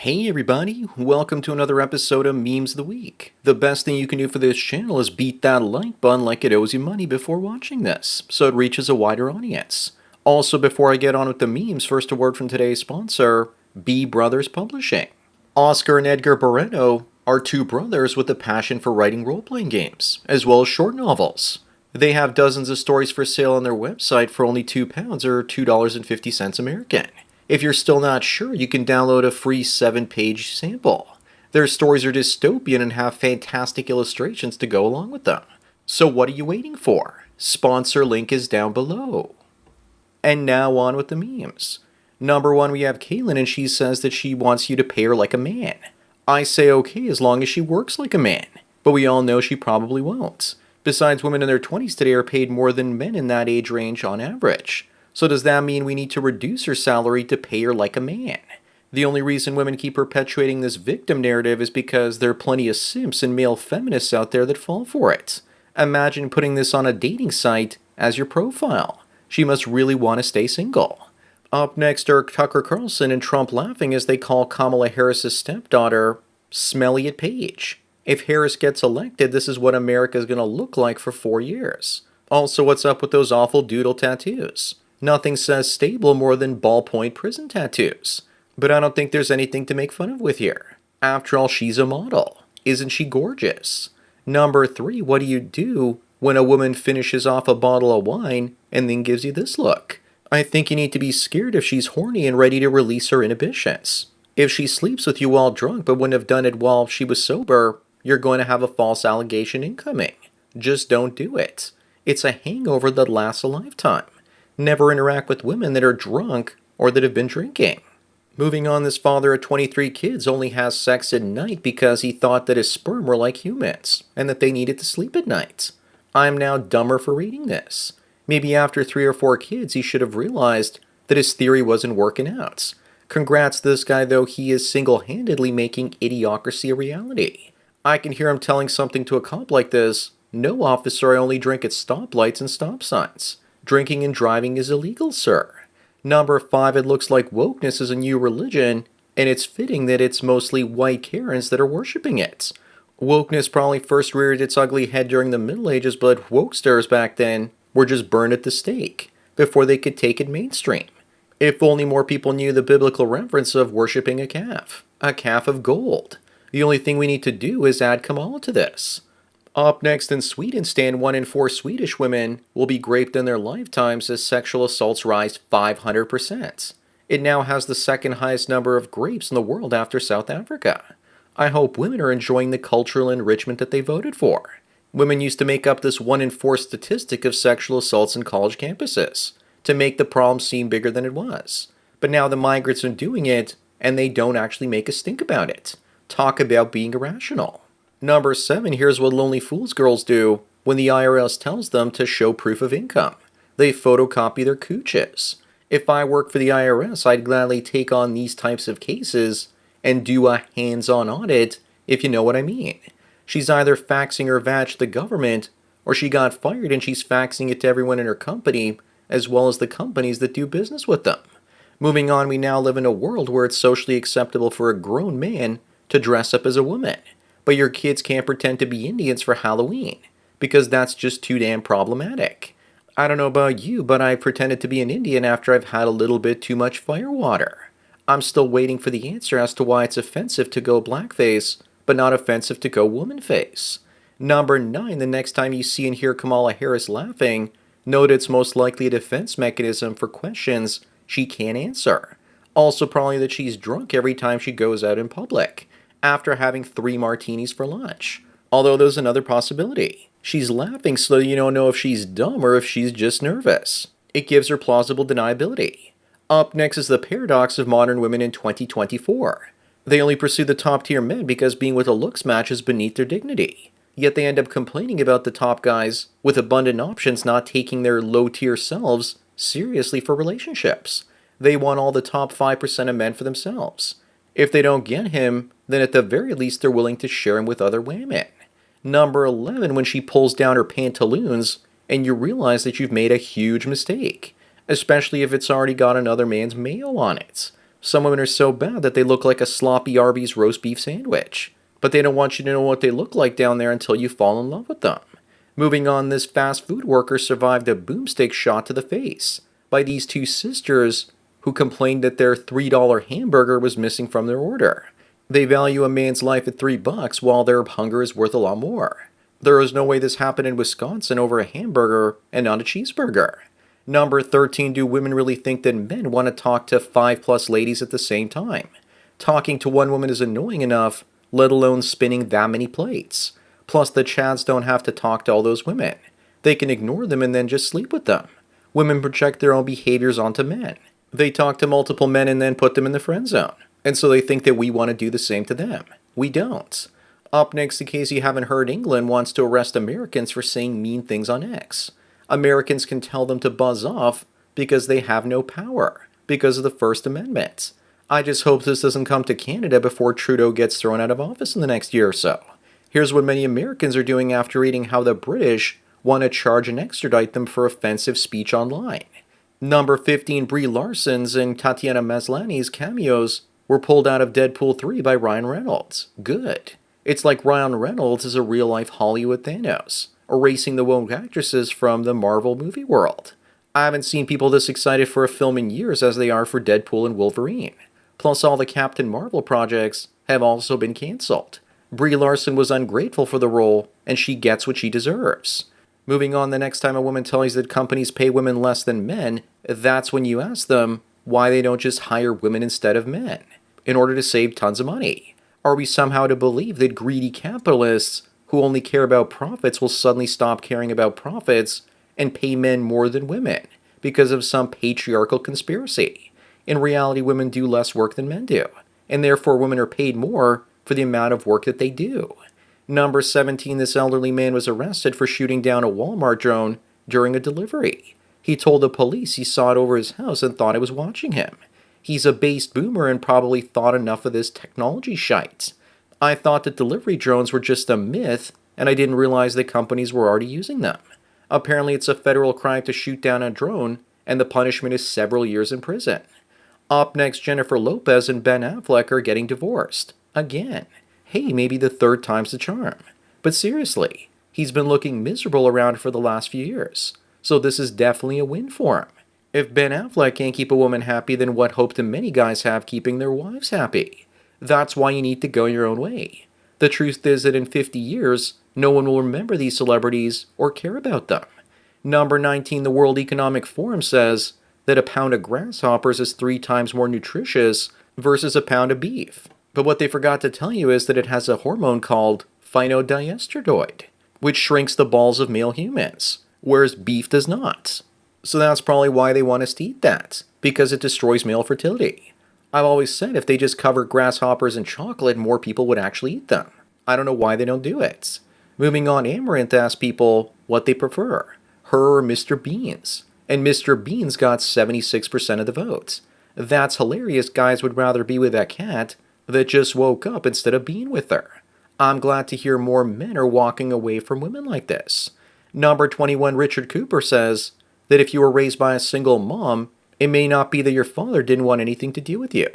Hey everybody, welcome to another episode of Memes of the Week. The best thing you can do for this channel is beat that like button like it owes you money before watching this, so it reaches a wider audience. Also, before I get on with the memes, first a word from today's sponsor, B Brothers Publishing. Oscar and Edgar Barreto are two brothers with a passion for writing role-playing games, as well as short novels. They have dozens of stories for sale on their website for only £2 or $2.50 American. If you're still not sure, you can download a free 7-page sample. Their stories are dystopian and have fantastic illustrations to go along with them. So what are you waiting for? Sponsor link is down below. And now on with the memes. Number one, we have Caitlin, and she says that she wants you to pay her like a man. I say okay as long as she works like a man, but we all know she probably won't. Besides, women in their 20s today are paid more than men in that age range on average. So does that mean we need to reduce her salary to pay her like a man? The only reason women keep perpetuating this victim narrative is because there are plenty of simps and male feminists out there that fall for it. Imagine putting this on a dating site as your profile. She must really want to stay single. Up next are Tucker Carlson and Trump laughing as they call Kamala Harris's stepdaughter Smelly at Page. If Harris gets elected, this is what America is going to look like for 4 years. Also, what's up with those awful doodle tattoos? Nothing says stable more than ballpoint prison tattoos. But I don't think there's anything to make fun of with here. After all, she's a model. Isn't she gorgeous? Number 3, what do you do when a woman finishes off a bottle of wine and then gives you this look? I think you need to be scared if she's horny and ready to release her inhibitions. If she sleeps with you while drunk but wouldn't have done it while she was sober, you're going to have a false allegation incoming. Just don't do it. It's a hangover that lasts a lifetime. Never interact with women that are drunk or that have been drinking. Moving on, this father of 23 kids only has sex at night because he thought that his sperm were like humans and that they needed to sleep at night. I'm now dumber for reading this. Maybe after 3 or 4 kids he should have realized that his theory wasn't working out. Congrats to this guy though, he is single-handedly making idiocracy a reality. I can hear him telling something to a cop like this: "No, officer, I only drink at stoplights and stop signs. Drinking and driving is illegal, sir." Number 5, it looks like wokeness is a new religion, and it's fitting that it's mostly white Karens that are worshipping it. Wokeness probably first reared its ugly head during the Middle Ages, but wokesters back then were just burned at the stake before they could take it mainstream. If only more people knew the biblical reference of worshipping a calf of gold. The only thing we need to do is add Kamala to this. Up next, in Sweden, 1 in 4 Swedish women will be raped in their lifetimes as sexual assaults rise 500%. It now has the second highest number of rapes in the world after South Africa. I hope women are enjoying the cultural enrichment that they voted for. Women used to make up this 1 in 4 statistic of sexual assaults in college campuses to make the problem seem bigger than it was. But now the migrants are doing it, and they don't actually make a stink about it. Talk about being irrational. Number 7, here's what lonely fools girls do when the IRS tells them to show proof of income. They photocopy their cooches. If I work for the IRS, I'd gladly take on these types of cases and do a hands-on audit, if you know what I mean. She's either faxing her vag to the government, or she got fired and she's faxing it to everyone in her company, as well as the companies that do business with them. Moving on, we now live in a world where it's socially acceptable for a grown man to dress up as a woman. But your kids can't pretend to be Indians for Halloween, because that's just too damn problematic. I don't know about you, but I pretended to be an Indian after I've had a little bit too much firewater. I'm still waiting for the answer as to why it's offensive to go blackface, but not offensive to go womanface. Number 9, the next time you see and hear Kamala Harris laughing, note it's most likely a defense mechanism for questions she can't answer. Also probably that she's drunk every time she goes out in public, after having 3 martinis for lunch. Although there's another possibility. She's laughing so you don't know if she's dumb or if she's just nervous. It gives her plausible deniability. Up next is the paradox of modern women in 2024. They only pursue the top-tier men because being with a looks match is beneath their dignity. Yet they end up complaining about the top guys with abundant options not taking their low-tier selves seriously for relationships. They want all the top 5% of men for themselves. If they don't get him, then at the very least they're willing to share him with other women. Number 11, when she pulls down her pantaloons and you realize that you've made a huge mistake, especially if it's already got another man's mayo on it. Some women are so bad that they look like a sloppy Arby's roast beef sandwich. But they don't want you to know what they look like down there until you fall in love with them. Moving on, this fast food worker survived a boomstick shot to the face by these two sisters who complained that their $3 hamburger was missing from their order. They value a man's life at $3 while their hunger is worth a lot more. There is no way this happened in Wisconsin over a hamburger and not a cheeseburger. Number 13, do women really think that men want to talk to 5+ ladies at the same time? Talking to one woman is annoying enough, let alone spinning that many plates. Plus, the Chads don't have to talk to all those women. They can ignore them and then just sleep with them. Women project their own behaviors onto men. They talk to multiple men and then put them in the friend zone. And so they think that we want to do the same to them. We don't. Up next, in case you haven't heard, England wants to arrest Americans for saying mean things on X. Americans can tell them to buzz off because they have no power, because of the First Amendment. I just hope this doesn't come to Canada before Trudeau gets thrown out of office in the next year or so. Here's what many Americans are doing after reading how the British want to charge and extradite them for offensive speech online. Number 15, Brie Larson's and Tatiana Maslany's cameos were pulled out of Deadpool 3 by Ryan Reynolds. Good. It's like Ryan Reynolds is a real-life Hollywood Thanos, erasing the woke actresses from the Marvel movie world. I haven't seen people this excited for a film in years as they are for Deadpool and Wolverine. Plus, all the Captain Marvel projects have also been cancelled. Brie Larson was ungrateful for the role, and she gets what she deserves. Moving on, the next time a woman tells you that companies pay women less than men, that's when you ask them why they don't just hire women instead of men, in order to save tons of money. Are we somehow to believe that greedy capitalists who only care about profits will suddenly stop caring about profits and pay men more than women because of some patriarchal conspiracy? In reality, women do less work than men do, and therefore women are paid more for the amount of work that they do. Number 17, this elderly man was arrested for shooting down a Walmart drone during a delivery. He told the police he saw it over his house and thought it was watching him. He's a based boomer and probably thought enough of this technology shite. I thought that delivery drones were just a myth, and I didn't realize that companies were already using them. Apparently it's a federal crime to shoot down a drone, and the punishment is several years in prison. Up next, Jennifer Lopez and Ben Affleck are getting divorced. Again. Hey, maybe the third time's the charm. But seriously, he's been looking miserable around for the last few years. So this is definitely a win for him. If Ben Affleck can't keep a woman happy, then what hope do many guys have keeping their wives happy? That's why you need to go your own way. The truth is that in 50 years, no one will remember these celebrities or care about them. Number 19, the World Economic Forum says that a pound of grasshoppers is 3 times more nutritious versus a pound of beef. But what they forgot to tell you is that it has a hormone called phenodiestroid, which shrinks the balls of male humans, whereas beef does not. So that's probably why they want us to eat that, because it destroys male fertility. I've always said if they just covered grasshoppers in chocolate, more people would actually eat them. I don't know why they don't do it. Moving on, Amaranth asked people what they prefer, her or Mr. Beans. And Mr. Beans got 76% of the votes. That's hilarious. Guys would rather be with that cat that just woke up instead of being with her. I'm glad to hear more men are walking away from women like this. Number 21, Richard Cooper says that if you were raised by a single mom, it may not be that your father didn't want anything to do with you.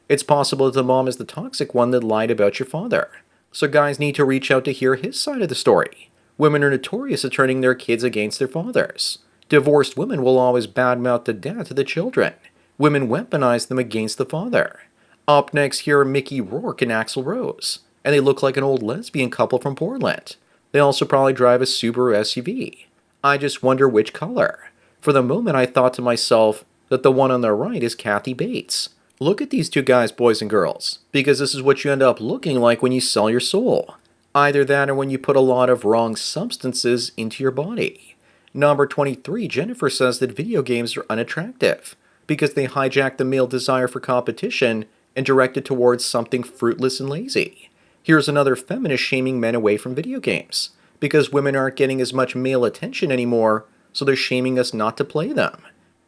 It's possible that the mom is the toxic one that lied about your father. So guys need to reach out to hear his side of the story. Women are notorious at turning their kids against their fathers. Divorced women will always badmouth the dad to the children. Women weaponize them against the father. Up next, here are Mickey Rourke and Axl Rose, and they look like an old lesbian couple from Portland. They also probably drive a Subaru SUV. I just wonder which color. For the moment, I thought to myself that the one on the right is Kathy Bates. Look at these two guys, boys and girls, because this is what you end up looking like when you sell your soul. Either that or when you put a lot of wrong substances into your body. Number 23, Jennifer says that video games are unattractive because they hijack the male desire for competition and direct it towards something fruitless and lazy. Here's another feminist shaming men away from video games because women aren't getting as much male attention anymore, so they're shaming us not to play them.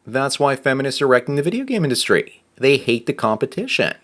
That's why feminists are wrecking the video game industry. They hate the competition.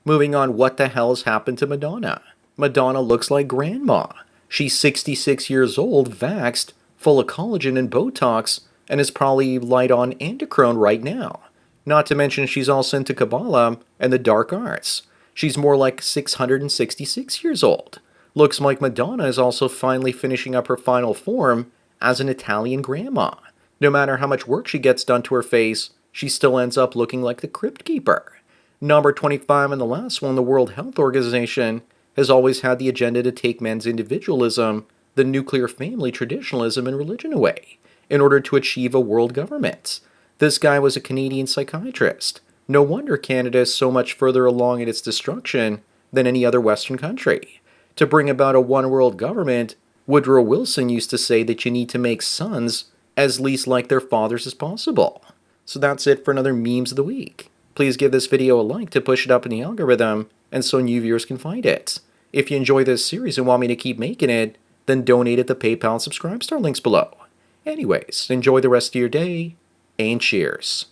Moving on, what the hell has happened to Madonna? Madonna looks like grandma. She's 66 years old, vaxxed, full of collagen and Botox, and is probably light on endocrine right now. Not to mention she's also into Kabbalah and the dark arts. She's more like 666 years old. Looks like Madonna is also finally finishing up her final form as an Italian grandma. No matter how much work she gets done to her face, she still ends up looking like the Crypt Keeper. Number 25 and the last one, the World Health Organization, has always had the agenda to take men's individualism, the nuclear family traditionalism, and religion away, in order to achieve a world government. This guy was a Canadian psychiatrist. No wonder Canada is so much further along in its destruction than any other Western country. To bring about a one world government, Woodrow Wilson used to say that you need to make sons as least like their fathers as possible. So that's it for another Memes of the Week. Please give this video a like to push it up in the algorithm and so new viewers can find it. If you enjoy this series and want me to keep making it, then donate at the PayPal and Subscribe Star links below. Anyways, enjoy the rest of your day, and cheers.